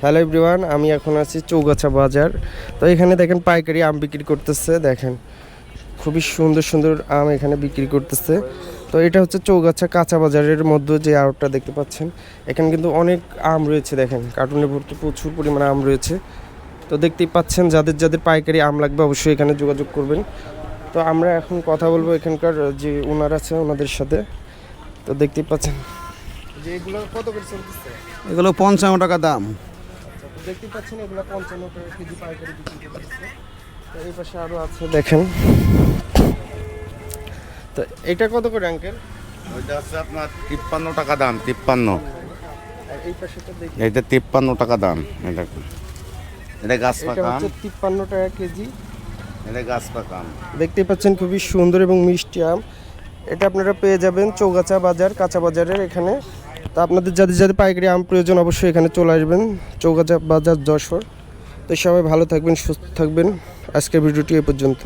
Hello everyone, আমি এখন আছি চৌগাছা বাজার। তো এখানে দেখেন পাইকারি আম বিক্রি করতেছে। দেখেন খুবই সুন্দর সুন্দর আম এখানে বিক্রি করতেছে। তো এটা হচ্ছে চৌগাছা কাঁচা বাজারের মধ্যে যে আড়তটা দেখতে পাচ্ছেন। এখানে কিন্তু অনেক আম রয়েছে, দেখেন কার্টুনে ভর্তি প্রচুর পরিমাণে আম রয়েছে। তো দেখতেই পাচ্ছেন, যাদের যাদের পাইকারি আম লাগবে অবশ্যই এখানে যোগাযোগ করবেন। তো আমরা এখন কথা বলবো এখানকার যে ওনার আছে ওনাদের সাথে। তো দেখতেই পাচ্ছেন যে এগুলো কত করে চলতেছে। এগুলো 55 টাকা দাম। তো দেখতেই পাচ্ছেন এগুলো 55 টাকা কেজি পাইকারি বিক্রি করতেছে। তো এই পাশে আরো আছে দেখেন। তো এটা কত করে আঙ্কেল? ওইটা আছে আপনার 53 টাকা দাম। 53। আর এই পাশেটা দেখি, এইটা 53 টাকা দাম। এটা গাছ এটা পাকা আম। হচ্ছে 53 টাকা কেজি। এটা গাছ পাকা আম। দেখতেই পাচ্ছেন খুবই সুন্দর এবং মিষ্টি আম। এটা আপনারা পেয়ে যাবেন চৌগাছা বাজার কাঁচা বাজারের এখানে। তো আপনাদের যাদের যাদের পাইকারি আম প্রয়োজন অবশ্যই এখানে চলে আসবেন, চৌগাছা বাজার যশোর। তো সবাই ভালো থাকবেন, সুস্থ থাকবেন। আজকের ভিডিওটি এ পর্যন্ত।